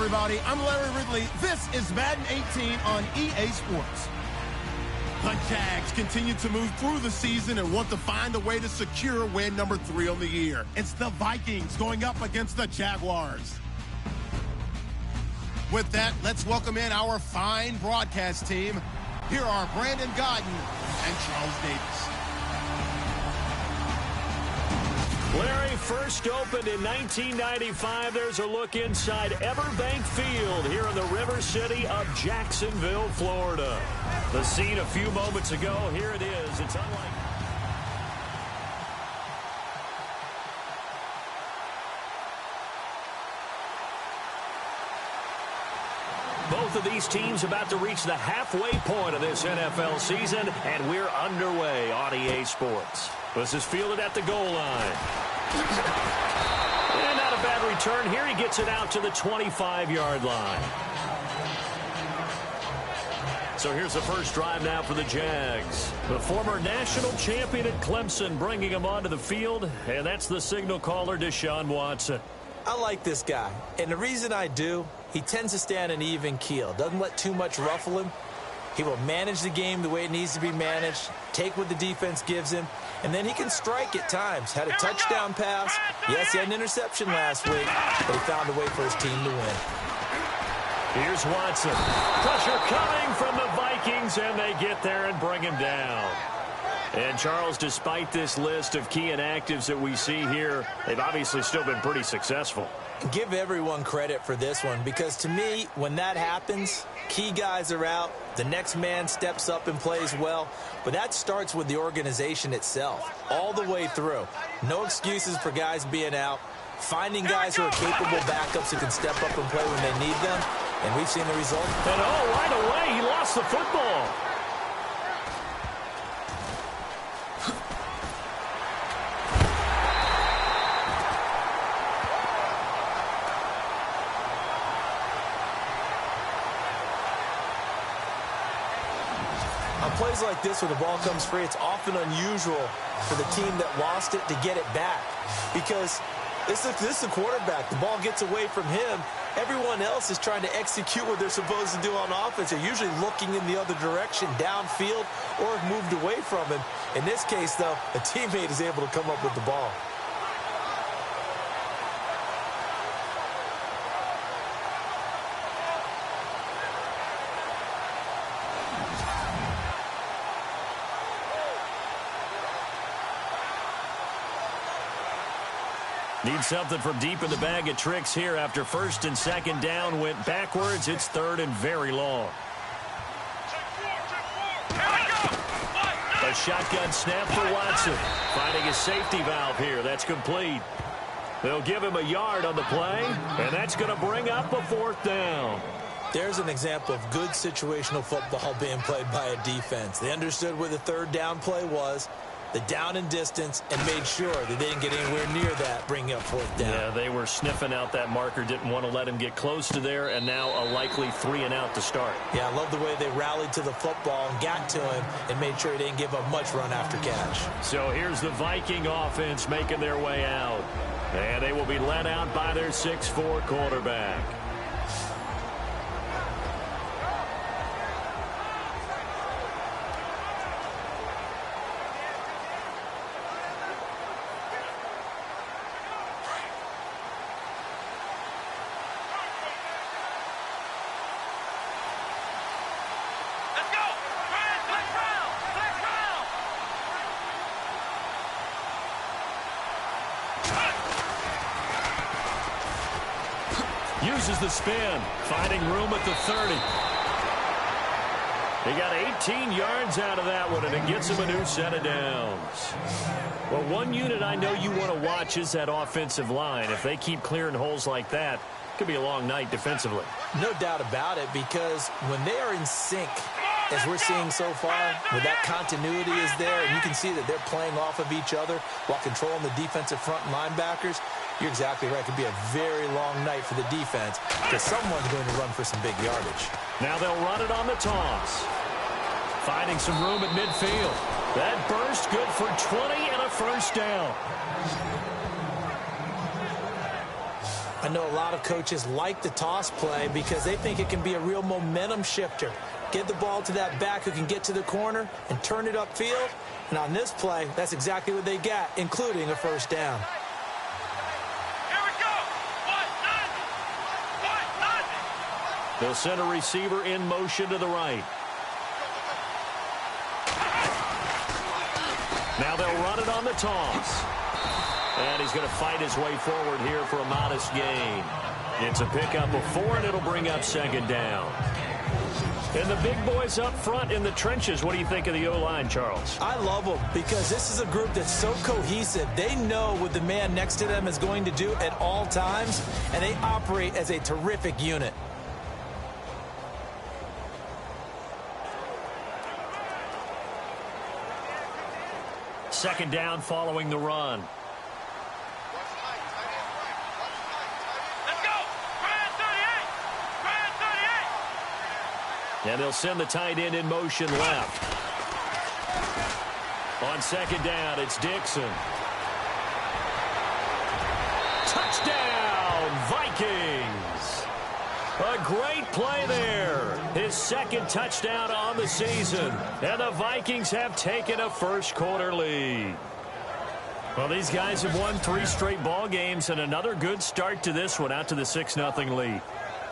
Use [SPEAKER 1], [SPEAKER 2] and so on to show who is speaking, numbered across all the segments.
[SPEAKER 1] everybody. I'm Larry Ridley. This is Madden 18 on EA Sports. The Jags continue to move through the season and want to find a way to secure win number 3 on the year. It's the Vikings going up against the Jaguars. With that, let's welcome in our fine broadcast team. Here are Brandon Godden and Charles Davis.
[SPEAKER 2] Larry, first opened in 1995. There's a look inside Everbank Field here in the River City of Jacksonville, Florida. The scene a few moments ago. Here it is. It's unlike... Both of these teams about to reach the halfway point of this NFL season, and we're underway on EA Sports. This is fielded at the goal line. And not a bad return here. He gets it out to the 25-yard line. So here's the first drive now for the Jags. The former national champion at Clemson bringing him onto the field, and that's the signal caller, Deshaun Watson.
[SPEAKER 3] I like this guy, and the reason I do, he tends to stand an even keel, doesn't let too much ruffle him. He will manage the game the way it needs to be managed, take what the defense gives him, and then he can strike at times. Had a touchdown pass. Yes, he had an interception last week, but he found a way for his team to win.
[SPEAKER 2] Here's Watson. Pressure coming from the Vikings, and they get there and bring him down. And, Charles, despite this list of key inactives that we see here, they've obviously still been pretty successful.
[SPEAKER 3] Give everyone credit for this one, because to me, when that happens, key guys are out, the next man steps up and plays well, but that starts with the organization itself, all the way through. No excuses for guys being out, finding guys who are capable backups who can step up and play when they need them, and we've seen the result.
[SPEAKER 2] And right away, he lost the football.
[SPEAKER 3] Plays like this where the ball comes free, it's often unusual for the team that lost it to get it back, because this is the quarterback. The ball gets away from him. Everyone else is trying to execute what they're supposed to do on offense. They're usually looking in the other direction, downfield, or have moved away from him. In this case, though, a teammate is able to come up with the ball.
[SPEAKER 2] Need something from deep in the bag of tricks here after first and second down went backwards. It's third and very long. A shotgun snap for Watson. Finding a safety valve here. That's complete. They'll give him a yard on the play, and that's going to bring up a fourth down.
[SPEAKER 3] There's an example of good situational football being played by a defense. They understood where the third down play was, the down and distance, and made sure that they didn't get anywhere near that, bringing up fourth down.
[SPEAKER 2] Yeah, they were sniffing out that marker, didn't want to let him get close to there, and now a likely 3-and-out to start.
[SPEAKER 3] Yeah, I love the way they rallied to the football and got to him and made sure he didn't give up much run after catch.
[SPEAKER 2] So here's the Viking offense making their way out, and they will be led out by their 6'4" quarterback. Uses the spin, finding room at the 30. He got 18 yards out of that one, and it gets him a new set of downs. Well, one unit I know you want to watch is that offensive line. If they keep clearing holes like that, it could be a long night defensively.
[SPEAKER 3] No doubt about it, because when they are in sync, as we're seeing so far, where that continuity is there, and you can see that they're playing off of each other while controlling the defensive front and linebackers, you're exactly right. It could be a very long night for the defense because someone's going to run for some big yardage.
[SPEAKER 2] Now they'll run it on the toss. Finding some room at midfield. That burst good for 20 and a first down.
[SPEAKER 3] I know a lot of coaches like the toss play because they think it can be a real momentum shifter. Get the ball to that back who can get to the corner and turn it upfield. And on this play, that's exactly what they got, including a first down.
[SPEAKER 2] They'll send a receiver in motion to the right. Now they'll run it on the toss. And he's going to fight his way forward here for a modest gain. It's a pickup of 4, and it'll bring up second down. And the big boys up front in the trenches, what do you think of the O-line, Charles?
[SPEAKER 3] I love them because this is a group that's so cohesive. They know what the man next to them is going to do at all times, and they operate as a terrific unit.
[SPEAKER 2] Second down following the run. And they'll send the tight end in motion left. On second down, it's Dixon. Touchdown, Vikings! A great play there. His second touchdown on the season. And the Vikings have taken a first-quarter lead. Well, these guys have won 3 straight ball games and another good start to this one, out to the 6-0 lead.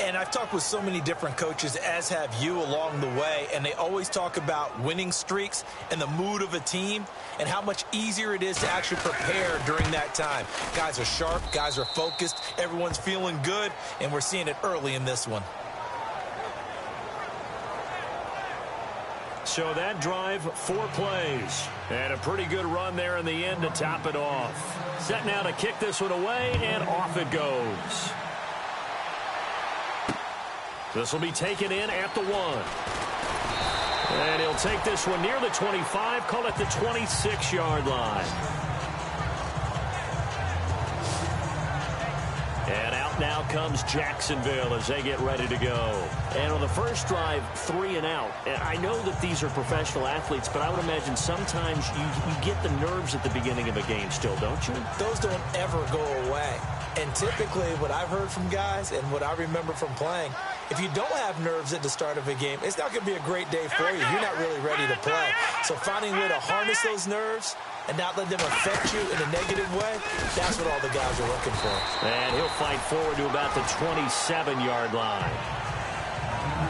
[SPEAKER 3] And I've talked with so many different coaches, as have you, along the way, and they always talk about winning streaks and the mood of a team and how much easier it is to actually prepare during that time. Guys are sharp, guys are focused, everyone's feeling good, and we're seeing it early in this one.
[SPEAKER 2] So that drive, 4 plays, and a pretty good run there in the end to top it off. Set now to kick this one away, and off it goes. This will be taken in at the 1. And he'll take this one near the 25, call it the 26-yard line. And out now comes Jacksonville as they get ready to go. And on the first drive, 3 and out. And I know that these are professional athletes, but I would imagine sometimes you get the nerves at the beginning of a game still, don't you?
[SPEAKER 3] Those don't ever go away. And typically what I've heard from guys and what I remember from playing, if you don't have nerves at the start of a game, it's not going to be a great day for you. You're not really ready to play. So finding a way to harness those nerves and not let them affect you in a negative way, that's what all the guys are looking for.
[SPEAKER 2] And he'll fight forward to about the 27-yard line.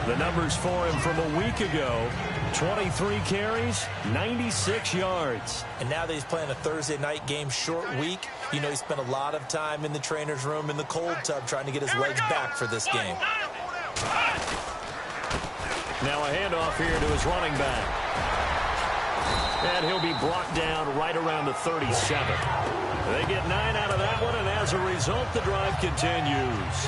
[SPEAKER 2] The numbers for him from a week ago, 23 carries, 96 yards.
[SPEAKER 3] And now that he's playing a Thursday night game, short week, you know he spent a lot of time in the trainer's room, in the cold tub, trying to get his legs back for this game.
[SPEAKER 2] Now a handoff here to his running back. And he'll be brought down right around the 37. They get 9 out of that one, and as a result, the drive continues.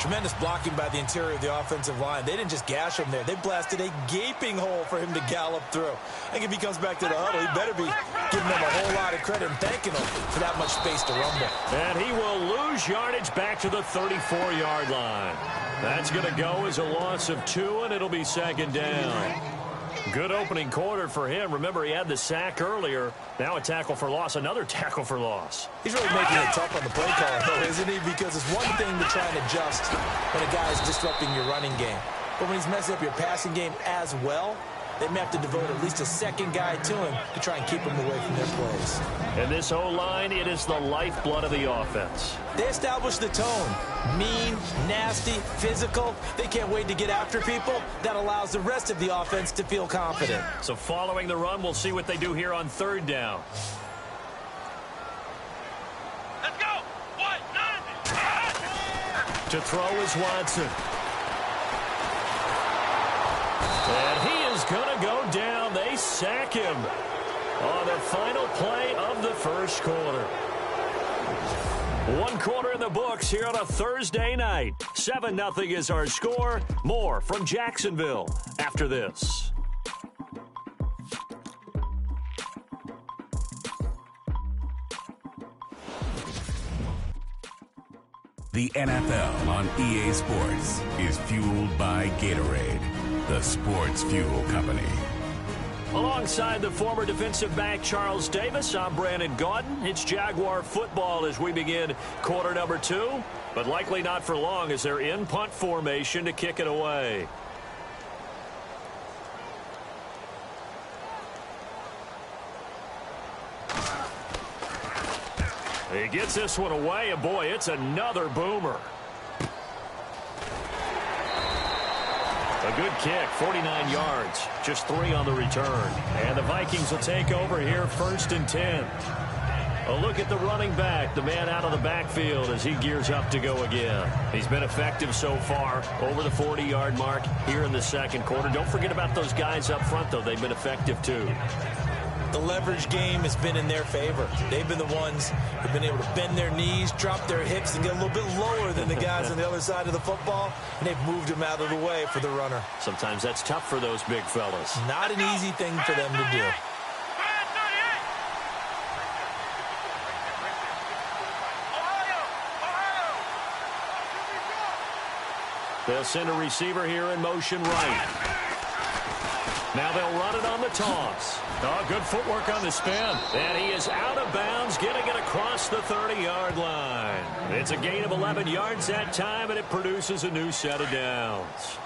[SPEAKER 3] Tremendous blocking by the interior of the offensive line. They didn't just gash him there. They blasted a gaping hole for him to gallop through. I think if he comes back to the huddle, he better be giving them a whole lot of credit and thanking them for that much space to rumble.
[SPEAKER 2] And he will lose yardage back to the 34-yard line. That's going to go as a loss of 2, and it'll be second down. Good opening quarter for him. Remember, he had the sack earlier. Now a tackle for loss, another tackle for loss.
[SPEAKER 3] He's really making it tough on the play caller, though, isn't he? Because it's one thing to try and adjust when a guy's disrupting your running game. But when he's messing up your passing game as well, they may have to devote at least a second guy to him to try and keep him away from their plays.
[SPEAKER 2] And this O-line, it is the lifeblood of the offense.
[SPEAKER 3] They establish the tone. Mean, nasty, physical. They can't wait to get after people. That allows the rest of the offense to feel confident.
[SPEAKER 2] So following the run, we'll see what they do here on third down.
[SPEAKER 4] Let's go. 1-9.
[SPEAKER 2] To throw is Watson. And he is going to go down. They sack him on the final play of the first quarter. 1 quarter in the books here on a Thursday night. 7-0 is our score. More from Jacksonville after this.
[SPEAKER 5] The NFL on EA Sports is fueled by Gatorade, the sports fuel company.
[SPEAKER 2] Alongside the former defensive back Charles Davis, I'm Brandon Gaudin. It's Jaguar football as we begin quarter number 2, but likely not for long as they're in punt formation to kick it away. He gets this one away, and boy, it's another boomer. A good kick, 49 yards, just 3 on the return. And the Vikings will take over here, 1st and 10. A look at the running back, the man out of the backfield as he gears up to go again. He's been effective so far, over the 40-yard mark here in the second quarter. Don't forget about those guys up front, though. They've been effective, too.
[SPEAKER 3] The leverage game has been in their favor. They've been the ones who've been able to bend their knees, drop their hips, and get a little bit lower than the guys on the other side of the football, and they've moved them out of the way for the runner.
[SPEAKER 2] Sometimes that's tough for those big fellas.
[SPEAKER 3] Not an easy thing for them to do.
[SPEAKER 2] They'll send a receiver here in motion right. Now they'll run it on the toss. Oh, good footwork on the spin. And he is out of bounds, getting it across the 30-yard line. It's a gain of 11 yards that time, and it produces a new set of downs.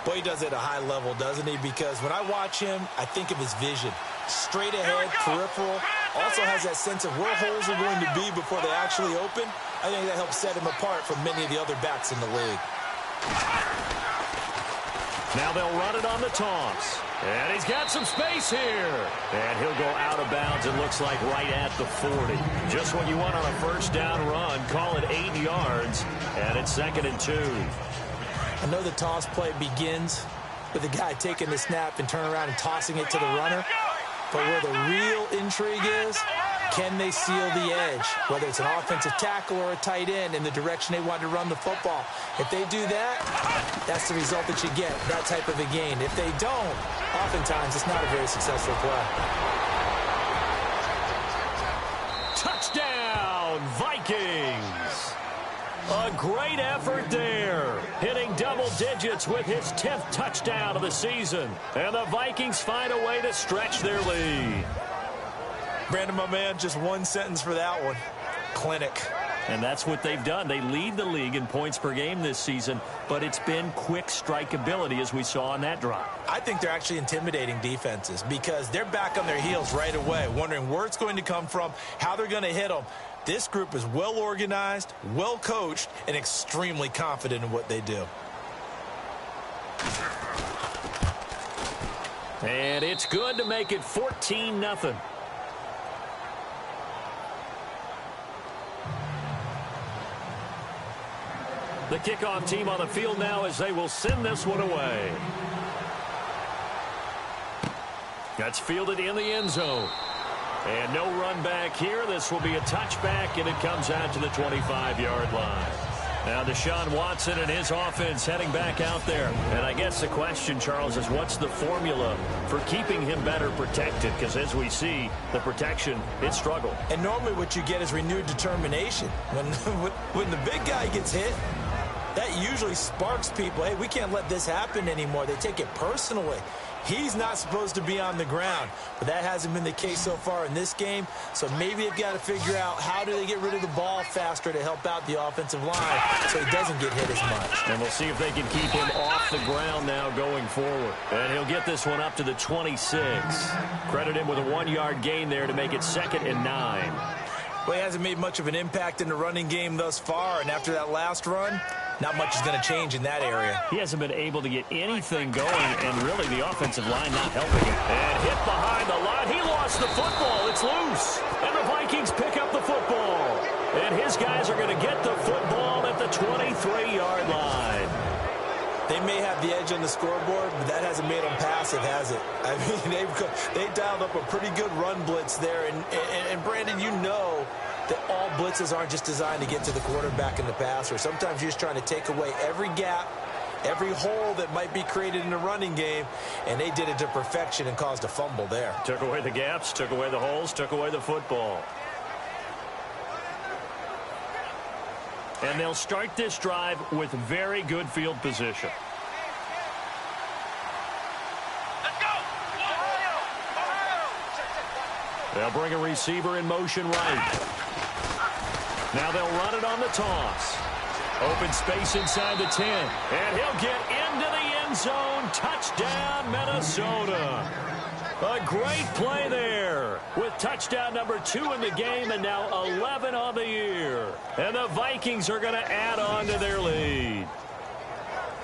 [SPEAKER 3] Boy, he does it at a high level, doesn't he? Because when I watch him, I think of his vision. Straight ahead, peripheral. Also has that sense of where holes are going to be before they actually open. I think that helps set him apart from many of the other backs in the league.
[SPEAKER 2] Now they'll run it on the toss. And he's got some space here. And he'll go out of bounds, it looks like right at the 40. Just what you want on a first down run. Call it 8 yards. And it's 2nd and 2.
[SPEAKER 3] I know the toss play begins with the guy taking the snap and turning around and tossing it to the runner. But where the real intrigue is, can they seal the edge? Whether it's an offensive tackle or a tight end in the direction they want to run the football. If they do that, that's the result that you get, that type of a gain. If they don't, oftentimes it's not a very successful play.
[SPEAKER 2] Touchdown, Vikings! A great effort there, hitting double digits with his 10th touchdown of the season. And the Vikings find a way to stretch their lead.
[SPEAKER 3] Brandon, my man, just one sentence for that one. Clinic.
[SPEAKER 2] And that's what they've done. They lead the league in points per game this season, but it's been quick strikeability as we saw on that drive.
[SPEAKER 3] I think they're actually intimidating defenses because they're back on their heels right away, wondering where it's going to come from, how they're going to hit them. This group is well organized, well coached, and extremely confident in what they do.
[SPEAKER 2] And it's good to make it 14-0. The kickoff team on the field now as they will send this one away. That's fielded in the end zone. And no run back here. This will be a touchback, and it comes out to the 25-yard line. Now Deshaun Watson and his offense heading back out there. And I guess the question, Charles, is what's the formula for keeping him better protected? Because as we see, the protection, it struggled.
[SPEAKER 3] And normally what you get is renewed determination. When the big guy gets hit, that usually sparks people. Hey, we can't let this happen anymore. They take it personally. He's not supposed to be on the ground, but that hasn't been the case so far in this game. So maybe they've got to figure out how do they get rid of the ball faster to help out the offensive line so he doesn't get hit as much.
[SPEAKER 2] And we'll see if they can keep him off the ground now going forward. And he'll get this one up to the 26. Credit him with a 1-yard gain there to make it 2nd and 9.
[SPEAKER 3] Well, he hasn't made much of an impact in the running game thus far, and after that last run, not much is going to change in that area.
[SPEAKER 2] He hasn't been able to get anything going, and really the offensive line not helping him. And hit behind the line. He lost the football. It's loose. And the Vikings pick up the football. And his guys are going to get the football at the 23-yard line.
[SPEAKER 3] They may have the edge on the scoreboard, but that hasn't made them passive, has it? I mean, they dialed up a pretty good run blitz there. And Brandon, you know that all blitzes aren't just designed to get to the quarterback and the passer. Sometimes you're just trying to take away every gap, every hole that might be created in the running game, and they did it to perfection and caused a fumble there.
[SPEAKER 2] Took away the gaps, took away the holes, took away the football. And they'll start this drive with very good field position.
[SPEAKER 4] Let's go!
[SPEAKER 2] They'll bring a receiver in motion right. Now they'll run it on the toss. Open space inside the 10. And he'll get into the end zone. Touchdown, Minnesota. A great play there with touchdown number 2 in the game and now 11 on the year. And the Vikings are going to add on to their lead.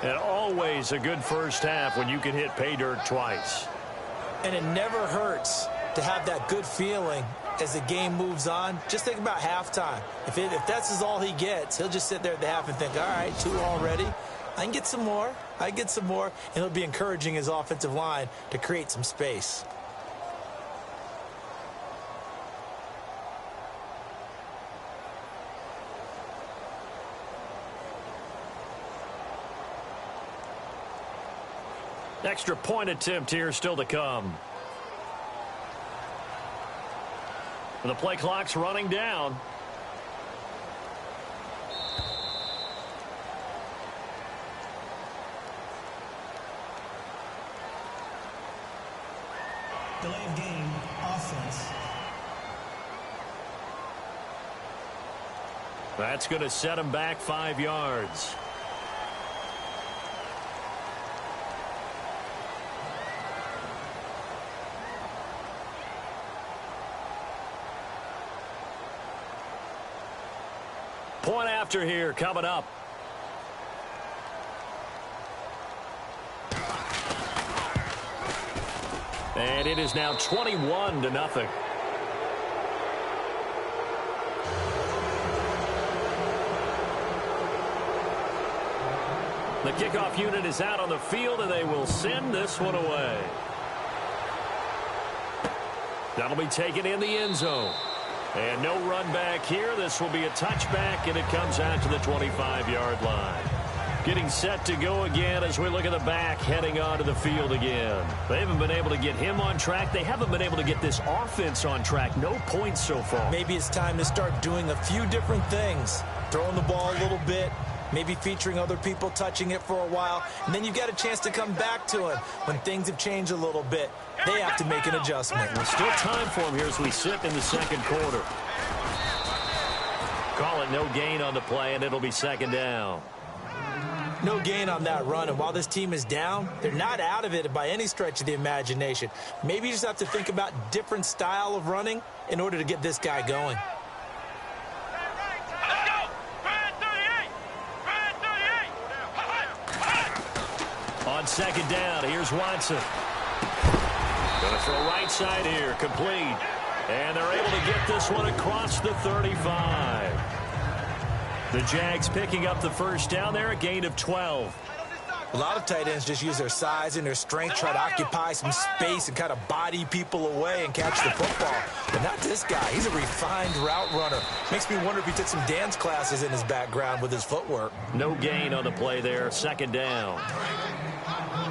[SPEAKER 2] And always a good first half when you can hit pay dirt twice.
[SPEAKER 3] And it never hurts to have that good feeling as the game moves on. Just think about halftime. If that's all he gets, he'll just sit there at the half and think, all right, 2 already. I can get some more. I get some more. And he'll be encouraging his offensive line to create some space.
[SPEAKER 2] Extra point attempt here still to come. The play clock's running down.
[SPEAKER 4] Delay of game, offense.
[SPEAKER 2] That's going to set him back 5 yards. Point after here coming up. And it is now 21-0. The kickoff unit is out on the field, and they will send this one away. That'll be taken in the end zone. And no run back here. This will be a touchback, and it comes out to the 25-yard line. Getting set to go again as we look at the back heading onto the field again. They haven't been able to get him on track. They haven't been able to get this offense on track. No points so far.
[SPEAKER 3] Maybe it's time to start doing a few different things. Throwing the ball a little bit, maybe featuring other people touching it for a while, and then you got a chance to come back to it when things have changed a little bit. They have to make an adjustment.
[SPEAKER 2] Well, still time for him here as we sit in the second quarter. Call it no gain on the play, and it'll be second down.
[SPEAKER 3] No gain on that run, and while this team is down, they're not out of it by any stretch of the imagination. Maybe you just have to think about different style of running in order to get this guy going.
[SPEAKER 2] On second down, here's Watson. Going to throw right side here, complete. And they're able to get this one across the 35. The Jags picking up the first down there, a gain of 12.
[SPEAKER 3] A lot of tight ends just use their size and their strength, try to occupy some space and kind of body people away and catch the football. But not this guy. He's a refined route runner. Makes me wonder if he took some dance classes in his background with his footwork.
[SPEAKER 2] No gain on the play there, second down.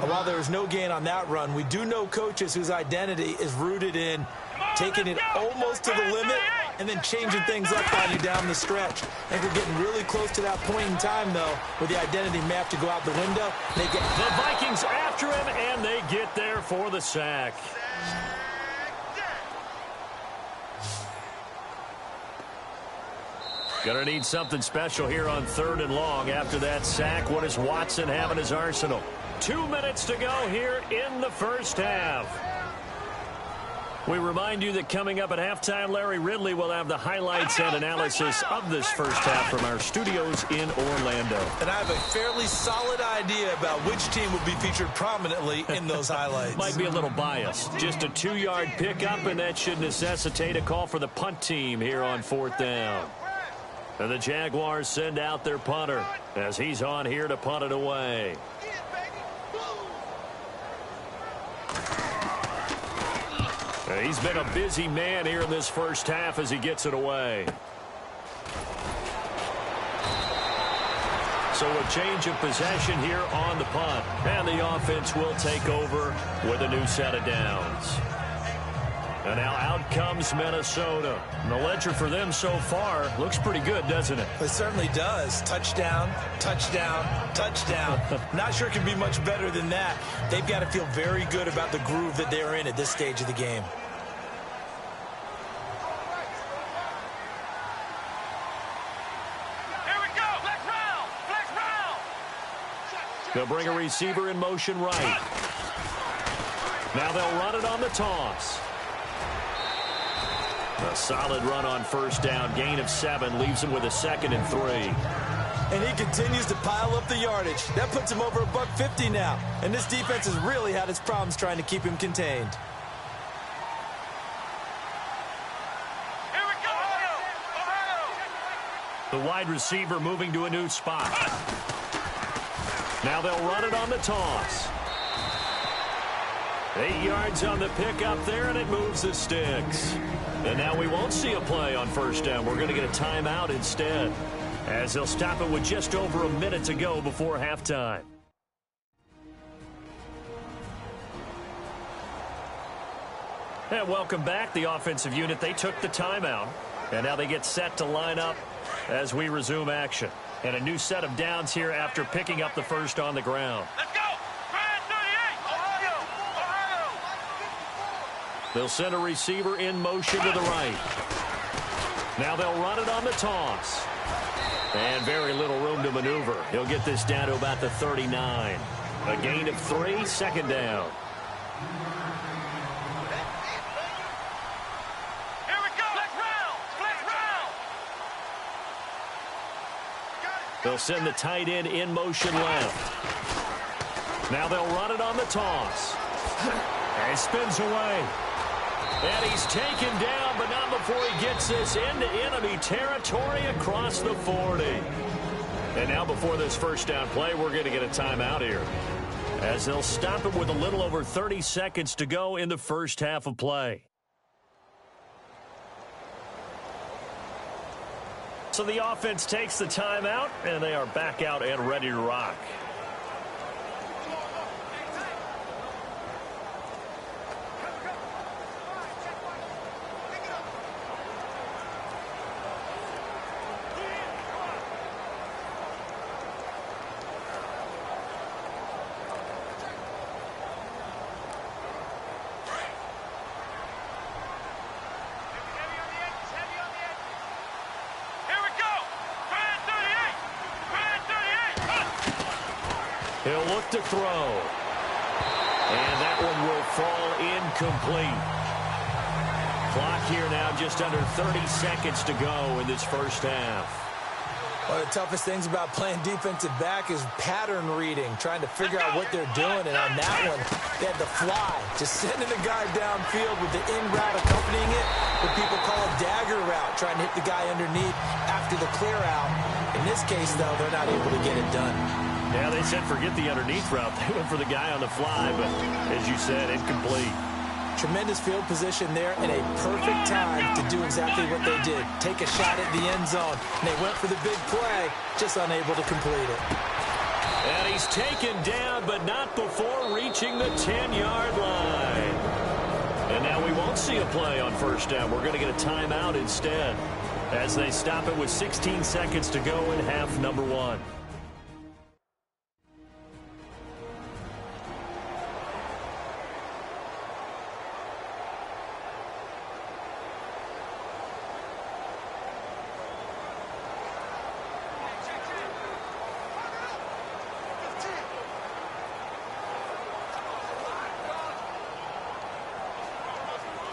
[SPEAKER 3] While there is no gain on that run, we do know coaches whose identity is rooted in taking it almost to the limit and then changing things up on you down the stretch. I think we're getting really close to that point in time, though, where the identity map to go out the window.
[SPEAKER 2] The Vikings after him, and they get there for the sack. Gonna need something special here on 3rd and long after that sack. What does Watson have in his arsenal? 2 minutes to go here in the first half. We remind you that coming up at halftime, Larry Ridley will have the highlights and analysis of this first half from our studios in Orlando.
[SPEAKER 3] And I have a fairly solid idea about which team will be featured prominently in those highlights.
[SPEAKER 2] Might be a little biased. Just a 2-yard pickup, and that should necessitate a call for the punt team here on 4th down. And the Jaguars send out their punter as he's on here to punt it away. He's been a busy man here in this first half as he gets it away. So a change of possession here on the punt. And the offense will take over with a new set of downs. And now out comes Minnesota. And the ledger for them so far looks pretty good, doesn't it?
[SPEAKER 3] It certainly does. Touchdown, touchdown, touchdown. Not sure it can be much better than that. They've got to feel very good about the groove that they're in at this stage of the game.
[SPEAKER 2] They'll bring a receiver in motion right. Now they'll run it on the toss. A solid run on first down. Gain of 7 leaves him with a 2nd and 3.
[SPEAKER 3] And he continues to pile up the yardage. That puts him over $150 now. And this defense has really had its problems trying to keep him contained.
[SPEAKER 6] Here we go,
[SPEAKER 2] The wide receiver moving to a new spot. Now they'll run it on the toss. 8 yards on the pickup there, and it moves the sticks. And now we won't see a play on first down. We're going to get a timeout instead, as they'll stop it with just over a minute to go before halftime. And welcome back. The offensive unit, they took the timeout, and now they get set to line up as we resume action. And a new set of downs here after picking up the first on the ground.
[SPEAKER 6] Let's go! Grand 38! Ohio!
[SPEAKER 2] They'll send a receiver in motion to the right. Now they'll run it on the toss. And very little room to maneuver. He'll get this down to about the 39. A gain of 3, 2nd down.
[SPEAKER 6] Here we go! Let's round! Let's round!
[SPEAKER 2] They'll send the tight end in motion left. Now they'll run it on the toss. And he spins away. And he's taken down, but not before he gets this into enemy territory across the 40. And now before this first down play, we're going to get a timeout here, as they'll stop it with a little over 30 seconds to go in the first half of play. So the offense takes the timeout, and they are back out and ready to rock. He'll look to throw. And that one will fall incomplete. Clock here now just under 30 seconds to go in this first half.
[SPEAKER 3] One of the toughest things about playing defensive back is pattern reading, trying to figure out what they're doing. And on that one, they had the fly, just sending the guy downfield with the in route accompanying it, what people call a dagger route, trying to hit the guy underneath after the clear out. In this case, though, they're not able to get it done.
[SPEAKER 2] Yeah, they said forget the underneath route. They went for the guy on the fly, but as you said, incomplete.
[SPEAKER 3] Tremendous field position there and a perfect time to do exactly what they did. Take a shot at the end zone. And they went for the big play, just unable to complete it.
[SPEAKER 2] And he's taken down, but not before reaching the 10-yard line. And now we won't see a play on first down. We're going to get a timeout instead, as they stop it with 16 seconds to go in half number 1.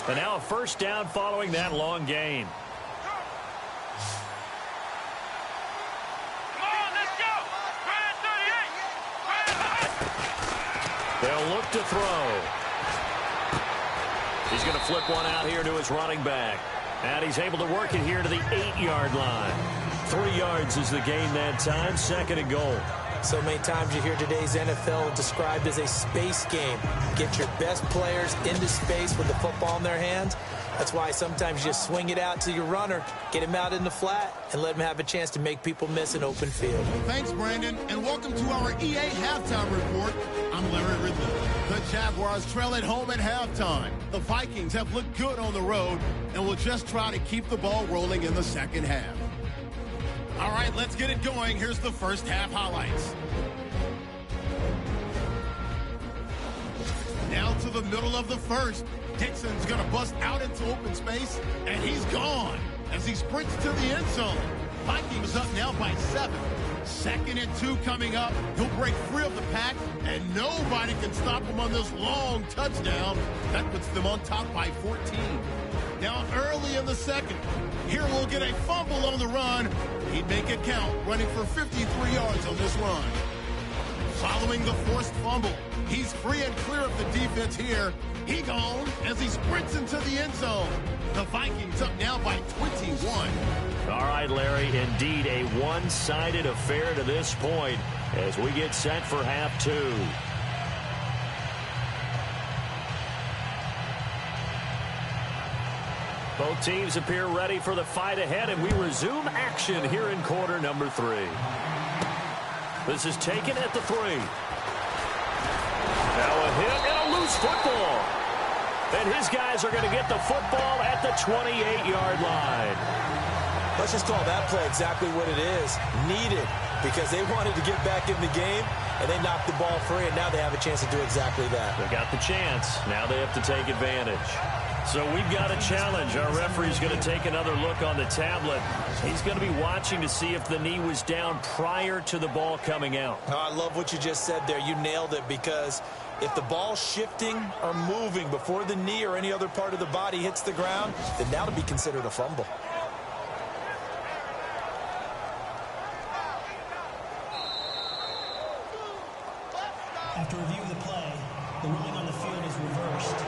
[SPEAKER 2] And now a first down following that long gain.
[SPEAKER 6] Come on, let's go! Grand 38!
[SPEAKER 2] They'll look to throw. He's going to flip one out here to his running back. And he's able to work it here to the 8-yard line. 3 yards is the gain that time, 2nd and goal.
[SPEAKER 3] So many times you hear today's NFL described as a space game. Get your best players into space with the football in their hands. That's why sometimes you just swing it out to your runner, get him out in the flat, and let him have a chance to make people miss an open field.
[SPEAKER 1] Thanks, Brandon, and welcome to our EA Halftime Report. I'm Larry Ridley. The Jaguars trail at home at halftime. The Vikings have looked good on the road and will just try to keep the ball rolling in the second half. All right, let's get it going. Here's the first half highlights. Now to the middle of the first. Dixon's going to bust out into open space, and he's gone as he sprints to the end zone. Vikings up now by 7. 2nd and 2 coming up. He'll break free of the pack, and nobody can stop him on this long touchdown. That puts them on top by 14. Now early in the 2nd. Here we'll get a fumble on the run. He'd make it count, running for 53 yards on this run. Following the forced fumble, he's free and clear of the defense here. He gone as he sprints into the end zone. The Vikings up now by 21.
[SPEAKER 2] All right, Larry, indeed a one-sided affair to this point as we get set for half 2. Both teams appear ready for the fight ahead, and we resume action here in quarter number 3. This is taken at the 3. Now a hit and a loose football. And his guys are going to get the football at the 28-yard line.
[SPEAKER 3] Let's just call that play exactly what it is. Needed, because they wanted to get back in the game, and they knocked the ball free, and now they have a chance to do exactly that.
[SPEAKER 2] They got the chance. Now they have to take advantage. So we've got a challenge. Our referee's going to take another look on the tablet. He's going to be watching to see if the knee was down prior to the ball coming out.
[SPEAKER 3] Oh, I love what you just said there. You nailed it, because if the ball's shifting or moving before the knee or any other part of the body hits the ground, then that'll be considered a fumble.
[SPEAKER 4] After review of the play, the ruling on the field is reversed.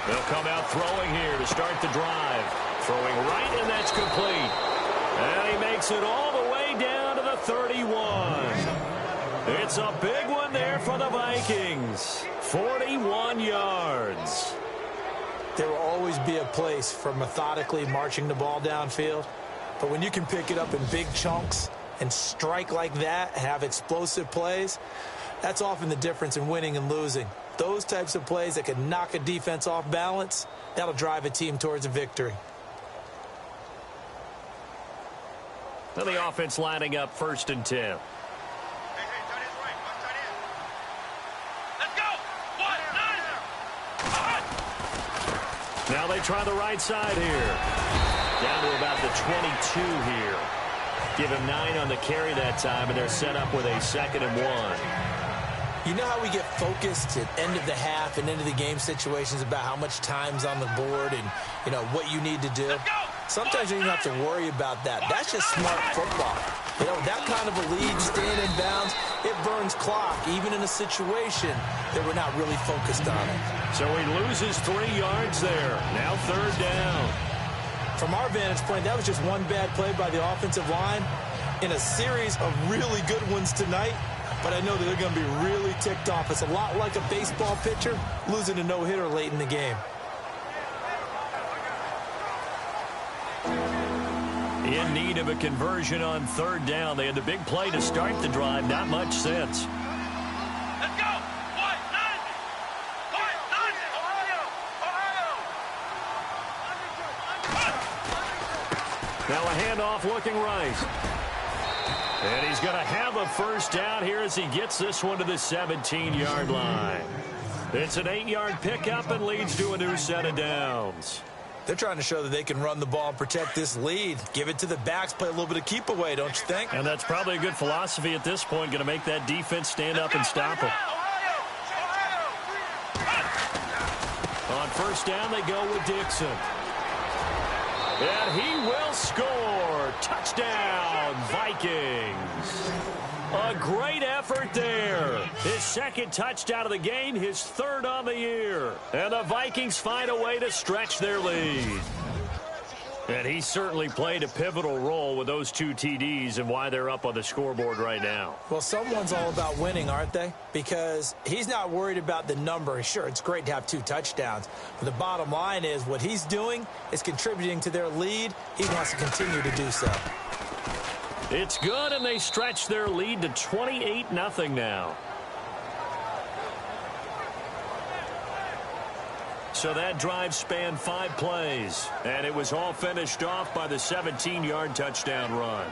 [SPEAKER 2] They'll come out throwing here to start the drive. Throwing right, and that's complete. And he makes it all the way down to the 31. It's a big one there for the Vikings. 41 yards.
[SPEAKER 3] There will always be a place for methodically marching the ball downfield. But when you can pick it up in big chunks and strike like that, have explosive plays, that's often the difference in winning and losing. Those types of plays that can knock a defense off balance, that'll drive a team towards a victory.
[SPEAKER 2] Now the offense lining up 1st and 10. Now they try the right side here. Down to about the 22 here. Give him 9 on the carry that time, and they're set up with a 2nd and 1.
[SPEAKER 3] You know how we get focused at end of the half and into the game situations about how much time's on the board and, you know, what you need to do? Sometimes you don't have to worry about that. That's just smart football. You know, that kind of a lead, staying in bounds, it burns clock, even in a situation that we're not really focused on it.
[SPEAKER 2] So he loses 3 yards there. Now 3rd down.
[SPEAKER 3] From our vantage point, that was just one bad play by the offensive line in a series of really good ones tonight. But I know that they're going to be really ticked off. It's a lot like a baseball pitcher losing a no-hitter late in the game.
[SPEAKER 2] In need of a conversion on 3rd down. They had the big play to start the drive. Not much since.
[SPEAKER 6] Let's go!
[SPEAKER 2] Now a handoff looking right. And he's going to have a 1st down here as he gets this one to the 17-yard line. It's an 8-yard pickup and leads to a new set of downs.
[SPEAKER 3] They're trying to show that they can run the ball and protect this lead. Give it to the backs, play a little bit of keep away, don't you think?
[SPEAKER 2] And that's probably a good philosophy at this point, going to make that defense stand up and stop him. On 1st down, they go with Dixon. And he will score. Touchdown, Vikings. A great effort there. His 2nd touchdown of the game, his 3rd on the year. And the Vikings find a way to stretch their lead. And he certainly played a pivotal role with those 2 TDs and why they're up on the scoreboard right now.
[SPEAKER 3] Well, someone's all about winning, aren't they? Because he's not worried about the number. Sure, it's great to have 2 touchdowns. But the bottom line is what he's doing is contributing to their lead. He wants to continue to do so.
[SPEAKER 2] It's good, and they stretch their lead to 28-0 now. So that drive spanned 5 plays, and it was all finished off by the 17-yard touchdown run.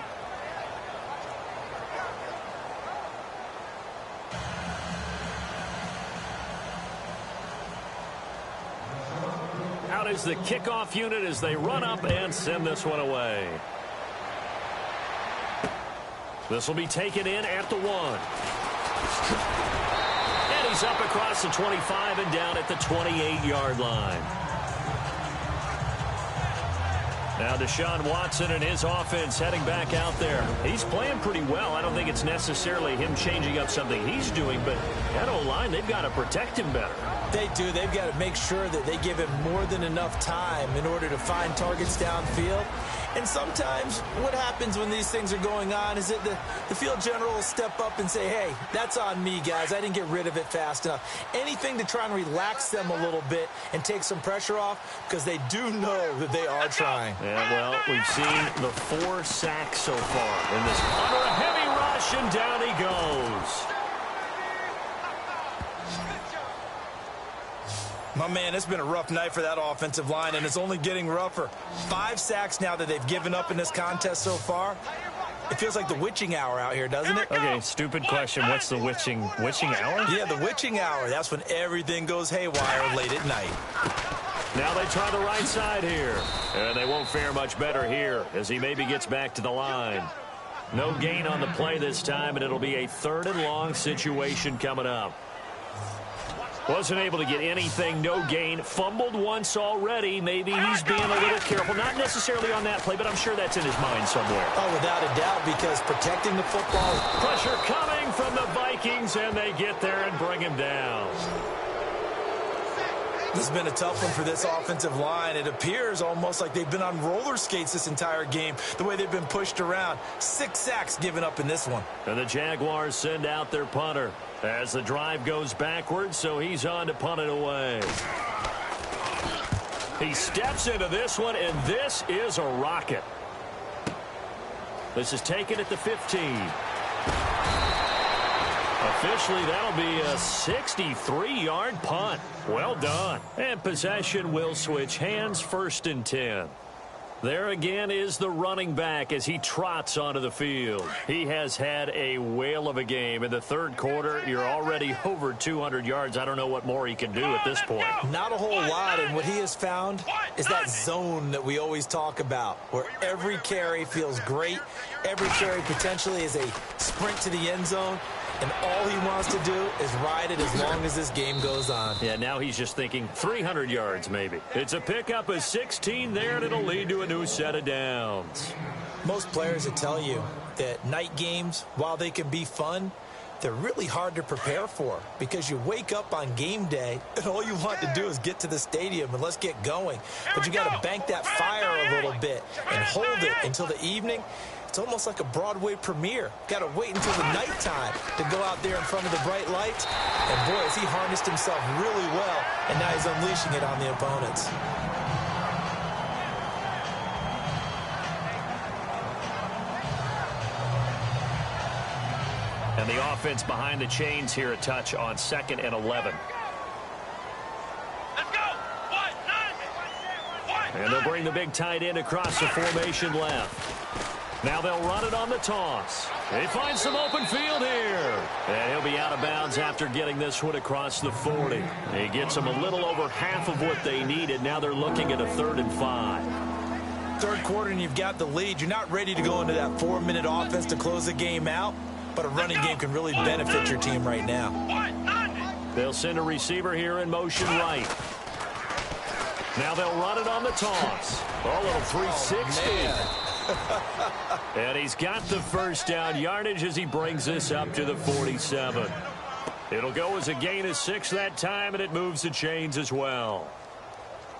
[SPEAKER 2] Out is the kickoff unit as they run up and send this one away. This will be taken in at the 1. And he's up across the 25 and down at the 28-yard line. Now Deshaun Watson and his offense heading back out there. He's playing pretty well. I don't think it's necessarily him changing up something he's doing, but that O-line, they've got to protect him better.
[SPEAKER 3] They do. They've got to make sure that they give him more than enough time in order to find targets downfield. And sometimes what happens when these things are going on is that the field general will step up and say, hey, that's on me, guys. I didn't get rid of it fast enough. Anything to try and relax them a little bit and take some pressure off, because they do know that they are trying.
[SPEAKER 2] Yeah, well, we've seen the 4 sacks so far in this. Under a heavy rush, and down he goes.
[SPEAKER 3] My man, it's been a rough night for that offensive line, and it's only getting rougher. 5 sacks now that they've given up in this contest so far. It feels like the witching hour out here, doesn't it?
[SPEAKER 2] Okay, stupid question. What's the witching hour?
[SPEAKER 3] Yeah, the witching hour. That's when everything goes haywire late at night.
[SPEAKER 2] Now they try the right side here. And they won't fare much better here as he maybe gets back to the line. No gain on the play this time, and it'll be a 3rd and long situation coming up. Wasn't able to get anything, no gain. Fumbled once already. Maybe he's being a little careful. Not necessarily on that play, but I'm sure that's in his mind somewhere.
[SPEAKER 3] Oh, without a doubt, because protecting the football.
[SPEAKER 2] Pressure coming from the Vikings, and they get there and bring him down.
[SPEAKER 3] This has been a tough one for this offensive line. It appears almost like they've been on roller skates this entire game, the way they've been pushed around. 6 sacks given up in this one.
[SPEAKER 2] And the Jaguars send out their punter as the drive goes backwards, so he's on to punt it away. He steps into this one, and this is a rocket. This is taken at the 15. Officially, that'll be a 63-yard punt. Well done. And possession will switch hands, 1st and 10. There again is the running back as he trots onto the field. He has had a whale of a game. In the 3rd quarter, you're already over 200 yards. I don't know what more he can do at this point.
[SPEAKER 3] Not a whole lot, and what he has found is that zone that we always talk about, where every carry feels great. Every carry potentially is a sprint to the end zone. And all he wants to do is ride it as long as this game goes on.
[SPEAKER 2] Yeah, now he's just thinking 300 yards maybe. It's a pickup of 16 there, and it'll lead to a new set of downs.
[SPEAKER 3] Most players will tell you that night games, while they can be fun, they're really hard to prepare for, because you wake up on game day and all you want to do is get to the stadium and let's get going. But you got to bank that fire a little bit and hold it until the evening. It's almost like a Broadway premiere. Got to wait until the nighttime to go out there in front of the bright lights. And boy, has he harnessed himself really well, and now he's unleashing it on the opponents.
[SPEAKER 2] And the offense behind the chains here a touch on 2nd and 11.
[SPEAKER 6] Let's go.
[SPEAKER 2] And they'll bring the big tight end across the formation left. Now they'll run it on the toss. They find some open field here. And he'll be out of bounds after getting this one across the 40. He gets them a little over half of what they needed. Now they're looking at a 3rd and 5.
[SPEAKER 3] 3rd quarter and you've got the lead. You're not ready to go into that 4-minute offense to close the game out. But a running game can really benefit your team right now.
[SPEAKER 2] They'll send a receiver here in motion right. Now they'll run it on the toss. A little 360. And he's got the 1st down yardage as he brings this up to the 47. It'll go as a gain of 6 that time, and it moves the chains as well.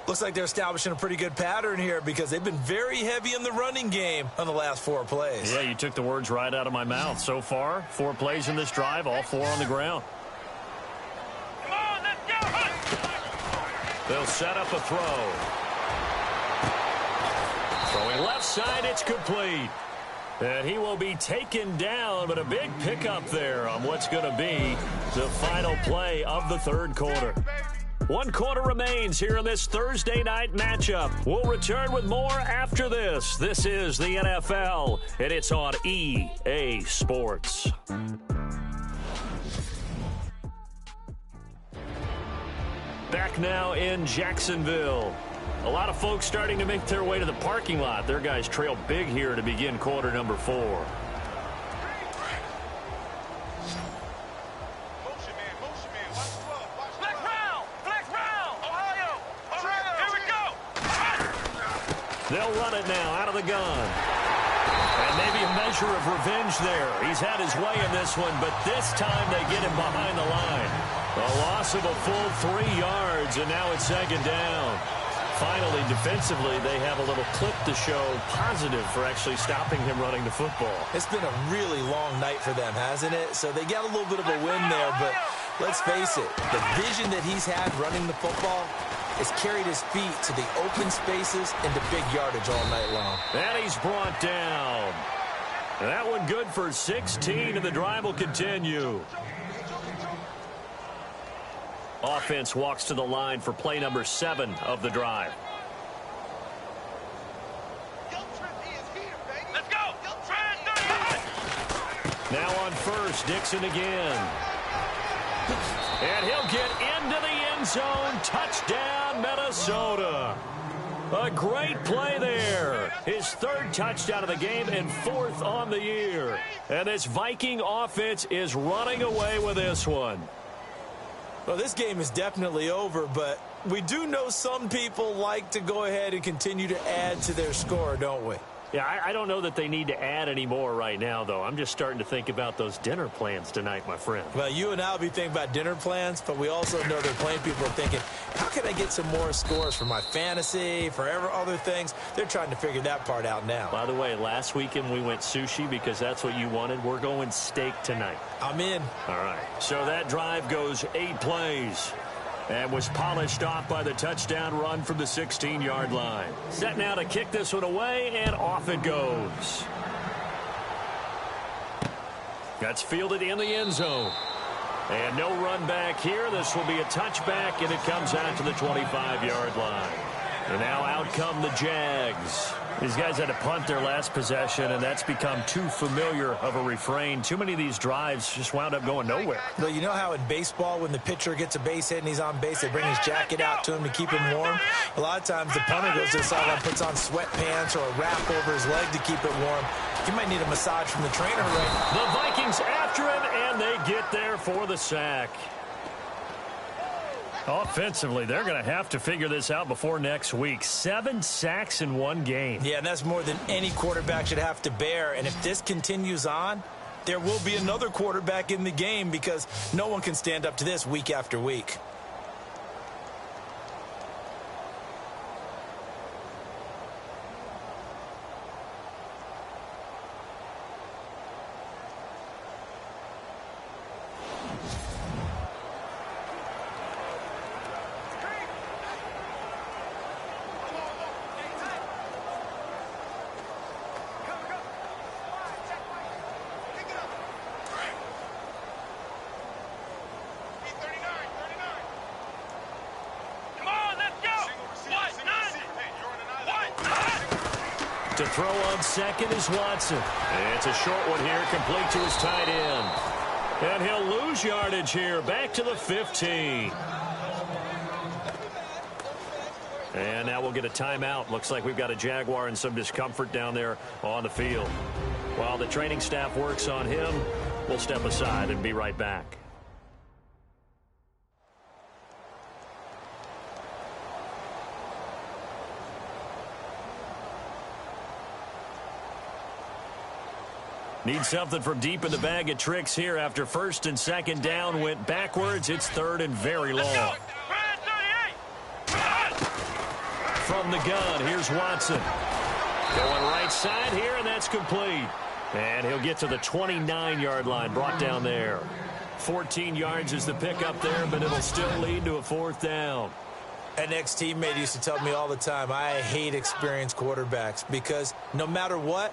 [SPEAKER 3] Looks like they're establishing a pretty good pattern here, because they've been very heavy in the running game on the last 4 plays.
[SPEAKER 2] Yeah, you took the words right out of my mouth. So far, 4 plays in this drive, all 4 on the ground.
[SPEAKER 6] Come on, let's go.
[SPEAKER 2] They'll set up a throw. Throwing left side, it's complete. And he will be taken down, but a big pickup there on what's going to be the final play of the 3rd quarter. 1 quarter remains here in this Thursday night matchup. We'll return with more after this. This is the NFL, and it's on EA Sports. Back now in Jacksonville. A lot of folks starting to make their way to the parking lot. Their guys trail big here to begin quarter number 4. They'll run it now out of the gun. And maybe a measure of revenge there. He's had his way in this one, but this time they get him behind the line. A loss of a full 3 yards, and now it's second down. Finally, defensively, they have a little clip to show positive for actually stopping him running the football.
[SPEAKER 3] It's been a really long night for them, hasn't it? So they got a little bit of a win there, but let's face it, the vision that he's had running the football has carried his feet to the open spaces and to big yardage all night long.
[SPEAKER 2] And he's brought down. And that one good for 16, and the drive will continue. Offense walks to the line for play number 7 of the drive.
[SPEAKER 6] Let's go.
[SPEAKER 2] Now on first, Dixon again. And he'll get into the end zone. Touchdown, Minnesota. A great play there. His 3rd touchdown of the game and 4th on the year. And this Viking offense is running away with this one.
[SPEAKER 3] Well, this game is definitely over, but we do know some people like to go ahead and continue to add to their score, don't we?
[SPEAKER 2] Yeah, I don't know that they need to add any more right now, though. I'm just starting to think about those dinner plans tonight, my friend.
[SPEAKER 3] Well, you and I will be thinking about dinner plans, but we also know they're playing people are thinking, how can I get some more scores for my fantasy, for other things? They're trying to figure that part out now.
[SPEAKER 2] By the way, last weekend we went sushi because that's what you wanted. We're going steak tonight.
[SPEAKER 3] I'm in.
[SPEAKER 2] All right. So that drive goes 8 plays. And was polished off by the touchdown run from the 16-yard line. Set now to kick this one away, and off it goes. That's fielded in the end zone. And no run back here. This will be a touchback, and it comes out to the 25-yard line. And now out come the Jags. These guys had to punt their last possession, and that's become too familiar of a refrain. Too many of these drives just wound up going nowhere.
[SPEAKER 3] Well, you know how in baseball, when the pitcher gets a base hit and he's on base, they bring his jacket out to him to keep him warm? A lot of times the punter goes to the sideline, puts on sweatpants or a wrap over his leg to keep it warm. You might need a massage from the trainer, right?
[SPEAKER 2] The Vikings after him, and they get there for the sack. Offensively, they're going to have to figure this out before next week. 7 sacks in 1 game.
[SPEAKER 3] Yeah, and that's more than any quarterback should have to bear. And if this continues on, there will be another quarterback in the game because no one can stand up to this week after week.
[SPEAKER 2] To throw on second is Watson. And it's a short one here, complete to his tight end. And he'll lose yardage here, back to the 15. And now we'll get a timeout. Looks like we've got a Jaguar and some discomfort down there on the field. While the training staff works on him, we'll step aside and be right back. Need something from deep in the bag of tricks here after 1st and 2nd down went backwards. It's 3rd and very long. From the gun, here's Watson. Going right side here, and that's complete. And he'll get to the 29-yard line, brought down there. 14 yards is the pickup there, but it'll still lead to a 4th down.
[SPEAKER 3] An ex-teammate used to tell me all the time, I hate experienced quarterbacks because no matter what,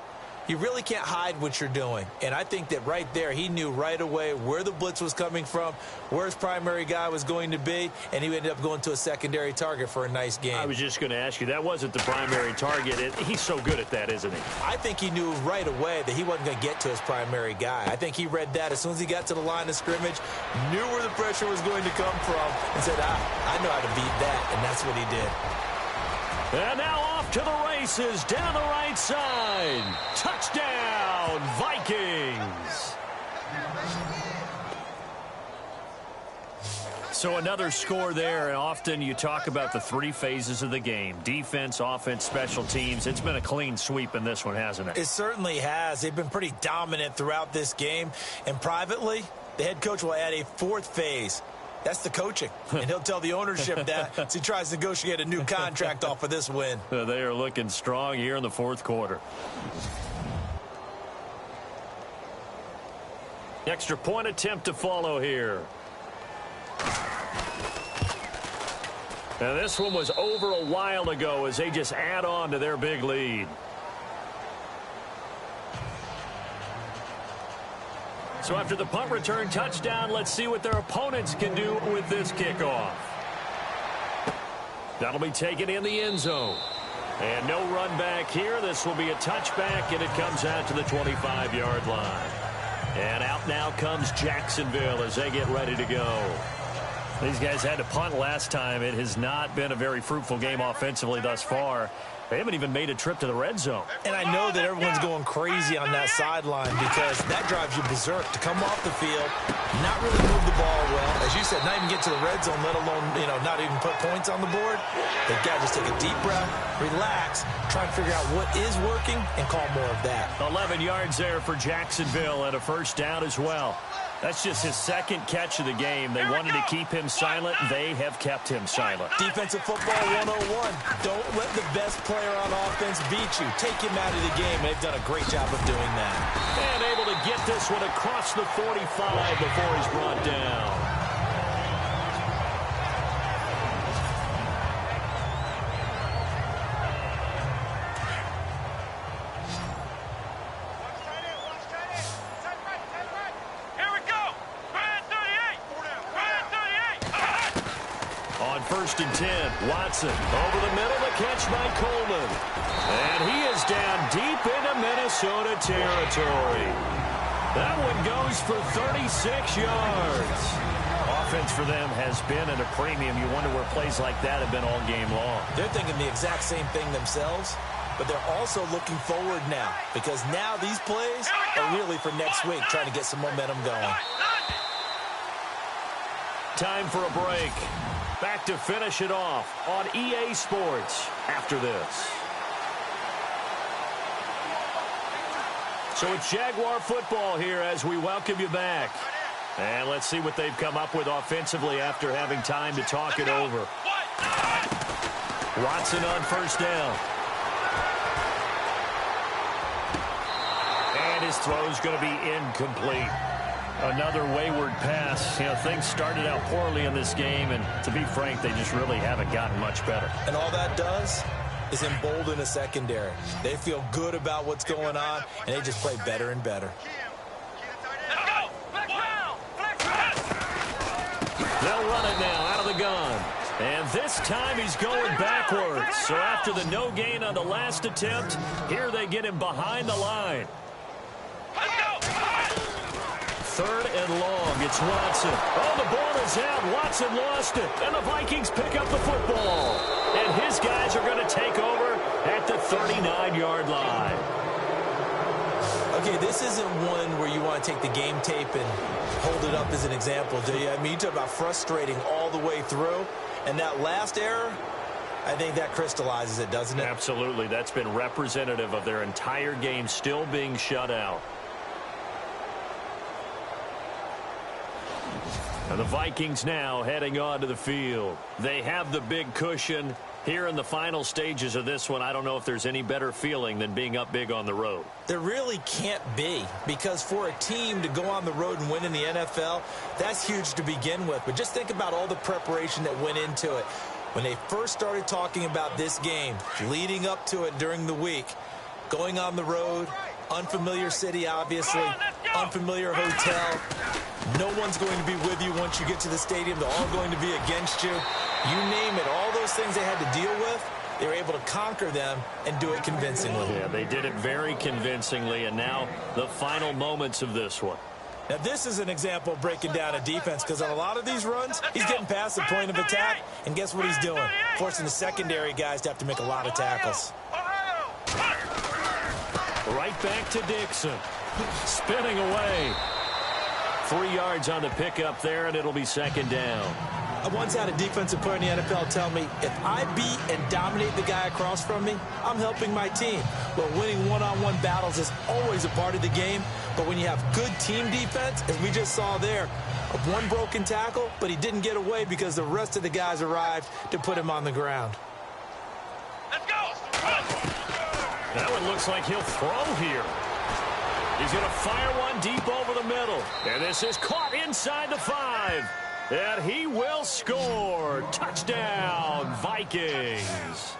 [SPEAKER 3] You really can't hide what you're doing. And I think that right there, he knew right away where the blitz was coming from, where his primary guy was going to be, and he ended up going to a secondary target for a nice game.
[SPEAKER 2] I was just going to ask you, that wasn't the primary target. He's so good at that, isn't he?
[SPEAKER 3] I think he knew right away that he wasn't going to get to his primary guy. I think he read that as soon as he got to the line of scrimmage, knew where the pressure was going to come from, and said, I know how to beat that, and that's what he did.
[SPEAKER 2] And now off to the races down the right side. Touchdown, Vikings. So another score there, and often you talk about the three phases of the game. Defense, offense, special teams. It's been a clean sweep in this one, hasn't it?
[SPEAKER 3] It certainly has. They've been pretty dominant throughout this game. And privately, the head coach will add a fourth phase. That's the coaching. And he'll tell the ownership that as he tries to negotiate a new contract off of this win.
[SPEAKER 2] They are looking strong here in the fourth quarter. Extra point attempt to follow here. Now this one was over a while ago as they just add on to their big lead. So after the punt return touchdown, let's see what their opponents can do with this kickoff. That'll be taken in the end zone. And no run back here. This will be a touchback, and it comes out to the 25-yard line. And out now comes Jacksonville as they get ready to go. These guys had to punt last time. It has not been a very fruitful game offensively thus far. They haven't even made a trip to the red zone.
[SPEAKER 3] And I know that everyone's going crazy on that sideline because that drives you berserk to come off the field, not really move the ball well. As you said, not even get to the red zone, let alone, not even put points on the board. They've got to just take a deep breath, relax, try and figure out what is working, and call more of that.
[SPEAKER 2] 11 yards there for Jacksonville and a first down as well. That's just his second catch of the game. They wanted to keep him silent. They have kept him silent.
[SPEAKER 3] Defensive football 101. Don't let the best player on offense beat you. Take him out of the game. They've done a great job of doing that.
[SPEAKER 2] And able to get this one across the 45 before he's brought down. First and 10. Watson over the middle, the catch by Coleman. And he is down deep into Minnesota territory. That one goes for 36 yards. Offense for them has been at a premium. You wonder where plays like that have been all game long.
[SPEAKER 3] They're thinking the exact same thing themselves, but they're also looking forward now because now these plays are really for next week, trying to get some momentum going.
[SPEAKER 2] Time for a break. Back to finish it off on EA Sports after this. So it's Jaguar football here as we welcome you back. And let's see what they've come up with offensively after having time to talk it over. Watson on first down. And his throw is going to be incomplete. Another wayward pass. Things started out poorly in this game, and to be frank, they just really haven't gotten much better.
[SPEAKER 3] And all that does is embolden a secondary. They feel good about what's going on, and they just play better and better.
[SPEAKER 2] They'll run it now out of the gun. And this time he's going backwards. So after the no gain on the last attempt, here they get him behind the line. Third and long. It's Watson. Oh, the ball is out. Watson lost it. And the Vikings pick up the football. And his guys are going to take over at the 39-yard line.
[SPEAKER 3] Okay, this isn't one where you want to take the game tape and hold it up as an example, do you? I mean, you talk about frustrating all the way through. And that last error, I think that crystallizes it, doesn't it?
[SPEAKER 2] Absolutely. That's been representative of their entire game still being shut out. And the Vikings now heading onto the field. They have the big cushion. Here in the final stages of this one, I don't know if there's any better feeling than being up big on the road.
[SPEAKER 3] There really can't be, because for a team to go on the road and win in the NFL, that's huge to begin with. But just think about all the preparation that went into it. When they first started talking about this game, leading up to it during the week, going on the road, Unfamiliar city, obviously. Unfamiliar hotel. No one's going to be with you once you get to the stadium. They're all going to be against you. You name it, all those things they had to deal with, they were able to conquer them and do it convincingly.
[SPEAKER 2] Yeah, they did it very convincingly, and now the final moments of this one.
[SPEAKER 3] Now, this is an example of breaking down a defense, because on a lot of these runs, he's getting past the point of attack, and guess what he's doing? Forcing the secondary guys to have to make a lot of tackles.
[SPEAKER 2] Right back to Dixon. Spinning away. 3 yards on the pickup there, and it'll be second down.
[SPEAKER 3] I once had a defensive player in the NFL tell me, if I beat and dominate the guy across from me, I'm helping my team. Well, winning one-on-one battles is always a part of the game, but when you have good team defense, as we just saw there, one broken tackle, but he didn't get away because the rest of the guys arrived to put him on the ground.
[SPEAKER 6] Let's go.
[SPEAKER 2] That one looks like he'll throw here. He's going to fire one deep over the middle. And this is caught inside the 5. And he will score. Touchdown, Vikings.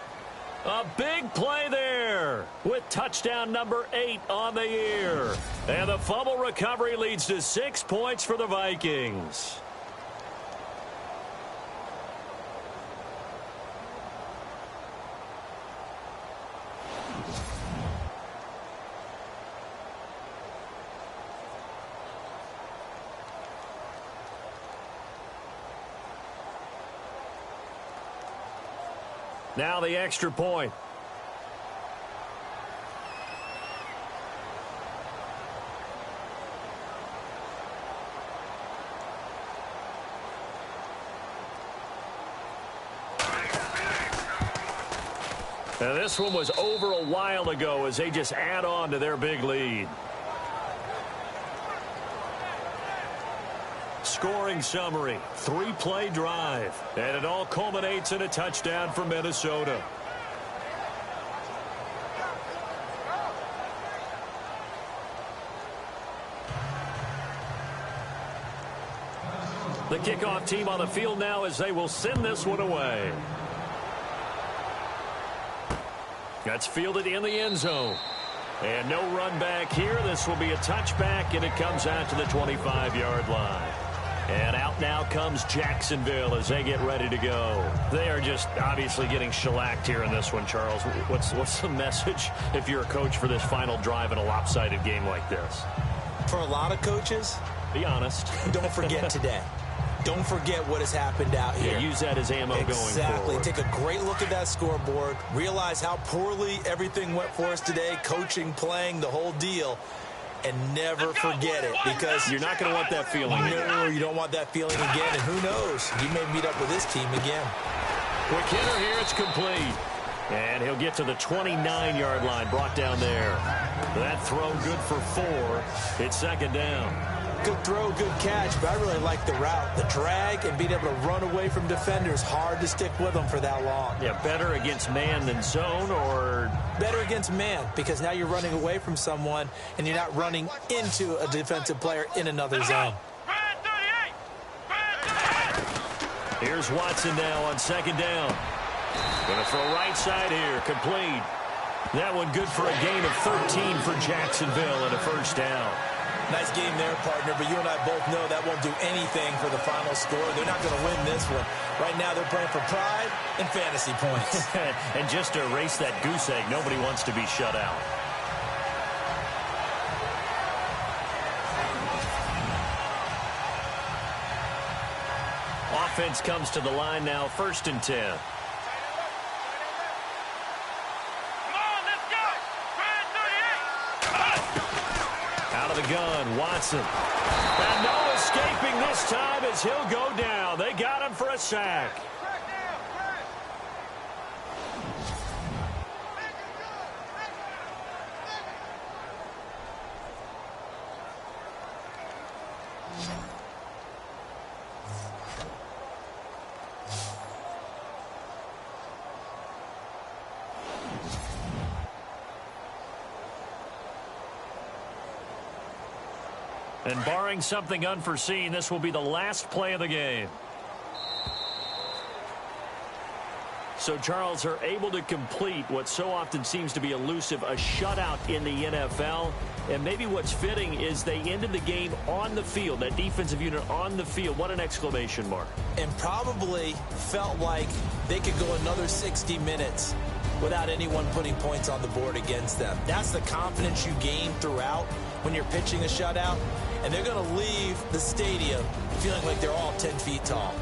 [SPEAKER 2] A big play there with touchdown number 8 on the year. And the fumble recovery leads to 6 points for the Vikings. Now the extra point. Now this one was over a while ago as they just add on to their big lead. Scoring summary, 3-play drive, and it all culminates in a touchdown for Minnesota. The kickoff team on the field now as they will send this one away. That's fielded in the end zone. And no run back here. This will be a touchback, and it comes out to the 25-yard line. And out now comes Jacksonville as they get ready to go. They are just obviously getting shellacked here in this one, Charles. What's the message if you're a coach for this final drive in a lopsided game like this?
[SPEAKER 3] For a lot of coaches,
[SPEAKER 2] be honest.
[SPEAKER 3] Don't forget today. Don't forget what has happened out here.
[SPEAKER 2] Yeah, use that as ammo going forward.
[SPEAKER 3] Exactly. Take a great look at that scoreboard. Realize how poorly everything went for us today. Coaching, playing, the whole deal. And never forget it, because
[SPEAKER 2] you're not going to want that feeling again.
[SPEAKER 3] No, you don't want that feeling again. And who knows? You may meet up with this team again.
[SPEAKER 2] Quick hitter here. It's complete. And he'll get to the 29-yard line, brought down there. That throw good for 4. It's second down.
[SPEAKER 3] Good throw, good catch, but I really like the route. The drag and being able to run away from defenders. Hard to stick with them for that long.
[SPEAKER 2] Yeah, better against man than zone, or?
[SPEAKER 3] Better against man, because now you're running away from someone and you're not running into a defensive player in another zone.
[SPEAKER 2] Here's Watson now on second down. Going to throw right side here, complete. That one good for a gain of 13 for Jacksonville and a first down.
[SPEAKER 3] Nice game there, partner, but you and I both know that won't do anything for the final score. They're not going to win this one. Right now they're playing for pride and fantasy points.
[SPEAKER 2] And just to erase that goose egg, nobody wants to be shut out. Offense comes to the line now, 1st and 10. Out of the gun, Watson. And no escaping this time as he'll go down. They got him for a sack. And barring something unforeseen, this will be the last play of the game. So, Charles, are able to complete what so often seems to be elusive, a shutout in the NFL. And maybe what's fitting is they ended the game on the field, that defensive unit on the field. What an exclamation mark.
[SPEAKER 3] And probably felt like they could go another 60 minutes without anyone putting points on the board against them. That's the confidence you gain throughout when you're pitching a shutout. And they're going to leave the stadium feeling like they're all 10 feet tall.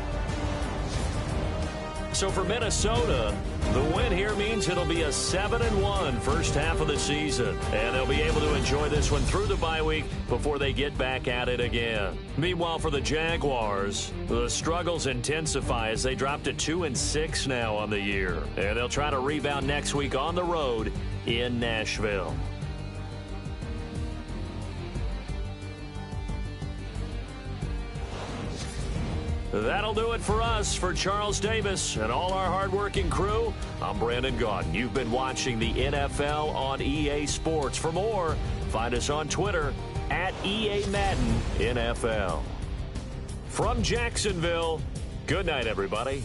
[SPEAKER 2] So for Minnesota, the win here means it'll be a 7-1 first half of the season. And they'll be able to enjoy this one through the bye week before they get back at it again. Meanwhile, for the Jaguars, the struggles intensify as they drop to 2-6 now on the year. And they'll try to rebound next week on the road in Nashville. That'll do it for us. For Charles Davis and all our hardworking crew, I'm Brandon Gaudin. You've been watching the NFL on EA Sports. For more, find us on Twitter at EA Madden NFL. From Jacksonville, good night, everybody.